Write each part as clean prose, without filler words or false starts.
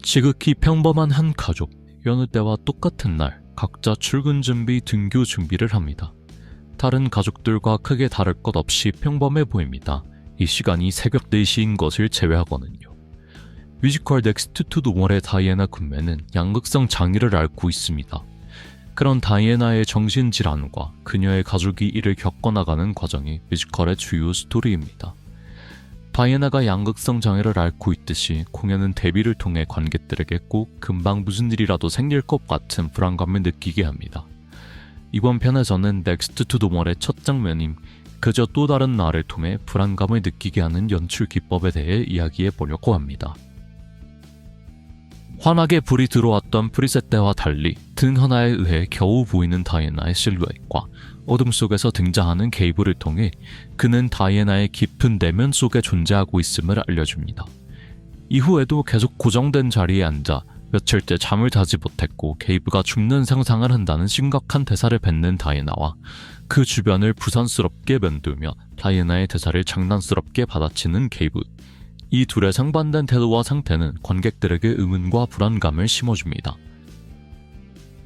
지극히 평범한 한 가족, 여느 때와 똑같은 날 각자 출근 준비, 등교 준비를 합니다. 다른 가족들과 크게 다를 것 없이 평범해 보입니다. 이 시간이 새벽 4시인 것을 제외하고는요. 뮤지컬 넥스트 투 노멀의 다이애나 군매는 양극성 장애를 앓고 있습니다. 그런 다이애나의 정신질환과 그녀의 가족이 이를 겪어나가는 과정이 뮤지컬의 주요 스토리입니다. 다이애나가 양극성 장애를 앓고 있듯이 공연은 데뷔를 통해 관객들에게 꼭 금방 무슨 일이라도 생길 것 같은 불안감을 느끼게 합니다. 이번 편에서는 넥스트 투 노멀의 첫 장면인 그저 또 다른 날을 통해 불안감을 느끼게 하는 연출 기법에 대해 이야기해 보려고 합니다. 환하게 불이 들어왔던 프리셋 때와 달리 등 하나에 의해 겨우 보이는 다이애나의 실루엣과 어둠 속에서 등장하는 게이블을 통해 그는 다이애나의 깊은 내면 속에 존재하고 있음을 알려줍니다. 이후에도 계속 고정된 자리에 앉아 며칠째 잠을 자지 못했고 게이브가 죽는 상상을 한다는 심각한 대사를 뱉는 다이애나와 그 주변을 부산스럽게 맴돌며 다이애나의 대사를 장난스럽게 받아치는 게이브. 이 둘의 상반된 태도와 상태는 관객들에게 의문과 불안감을 심어줍니다.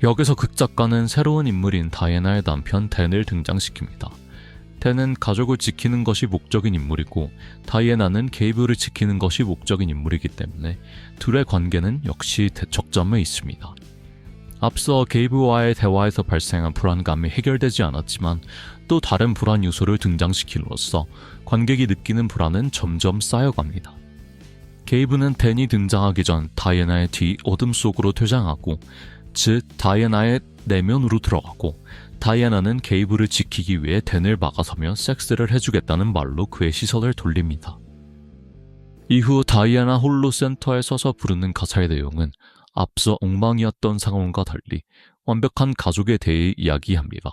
여기서 극작가는 새로운 인물인 다이애나의 남편 댄을 등장시킵니다. 댄은 가족을 지키는 것이 목적인 인물이고 다이애나는 게이브를 지키는 것이 목적인 인물이기 때문에 둘의 관계는 역시 대척점에 있습니다. 앞서 게이브와의 대화에서 발생한 불안감이 해결되지 않았지만 또 다른 불안 요소를 등장시킴으로써 관객이 느끼는 불안은 점점 쌓여갑니다. 게이브는 댄이 등장하기 전 다이애나의 뒤 어둠 속으로 퇴장하고, 즉 다이애나의 내면으로 들어가고, 다이애나는 게이브를 지키기 위해 댄을 막아서며 섹스를 해주겠다는 말로 그의 시선을 돌립니다. 이후 다이애나 홀로 센터에 서서 부르는 가사의 내용은 앞서 엉망이었던 상황과 달리 완벽한 가족에 대해 이야기합니다.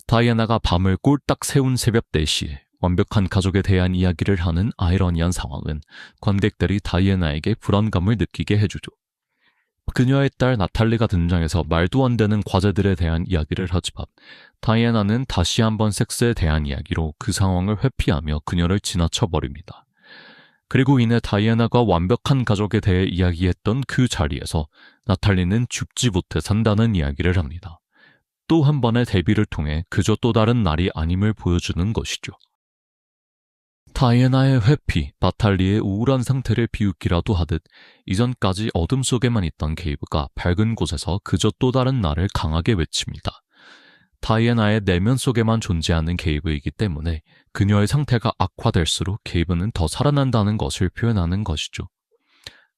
다이애나가 밤을 꼴딱 새운 새벽 4시에 완벽한 가족에 대한 이야기를 하는 아이러니한 상황은 관객들이 다이애나에게 불안감을 느끼게 해주죠. 그녀의 딸 나탈리가 등장해서 말도 안 되는 과제들에 대한 이야기를 하지만 다이애나는 다시 한번 섹스에 대한 이야기로 그 상황을 회피하며 그녀를 지나쳐버립니다. 그리고 이내 다이애나가 완벽한 가족에 대해 이야기했던 그 자리에서 나탈리는 죽지 못해 산다는 이야기를 합니다. 또 한 번의 데뷔를 통해 그저 또 다른 날이 아님을 보여주는 것이죠. 다이애나의 회피, 나탈리의 우울한 상태를 비웃기라도 하듯 이전까지 어둠 속에만 있던 게이브가 밝은 곳에서 그저 또 다른 날을 강하게 외칩니다. 다이애나의 내면 속에만 존재하는 게이브이기 때문에 그녀의 상태가 악화될수록 게이브는 더 살아난다는 것을 표현하는 것이죠.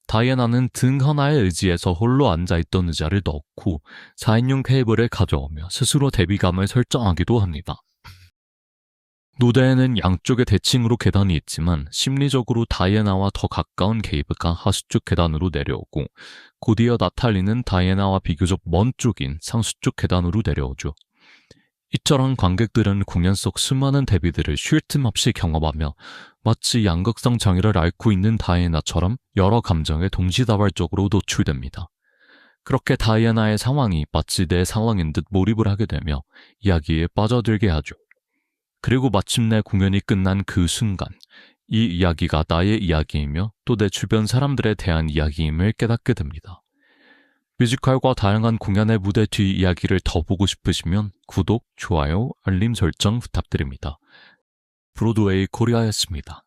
다이애나는 등 하나의 의지에서 홀로 앉아있던 의자를 넣고 4인용 테이블을 가져오며 스스로 대비감을 설정하기도 합니다. 무대에는 양쪽에 대칭으로 계단이 있지만 심리적으로 다이애나와 더 가까운 게이브가 하수 쪽 계단으로 내려오고 곧이어 나탈리는 다이애나와 비교적 먼 쪽인 상수 쪽 계단으로 내려오죠. 이처럼 관객들은 공연 속 수많은 데뷔들을 쉴 틈 없이 경험하며 마치 양극성 장애를 앓고 있는 다이애나처럼 여러 감정에 동시다발적으로 노출됩니다. 그렇게 다이애나의 상황이 마치 내 상황인 듯 몰입을 하게 되며 이야기에 빠져들게 하죠. 그리고 마침내 공연이 끝난 그 순간 이 이야기가 나의 이야기이며 또 내 주변 사람들에 대한 이야기임을 깨닫게 됩니다. 뮤지컬과 다양한 공연의 무대 뒤 이야기를 더 보고 싶으시면 구독, 좋아요, 알림 설정 부탁드립니다. 브로드웨이 코리아였습니다.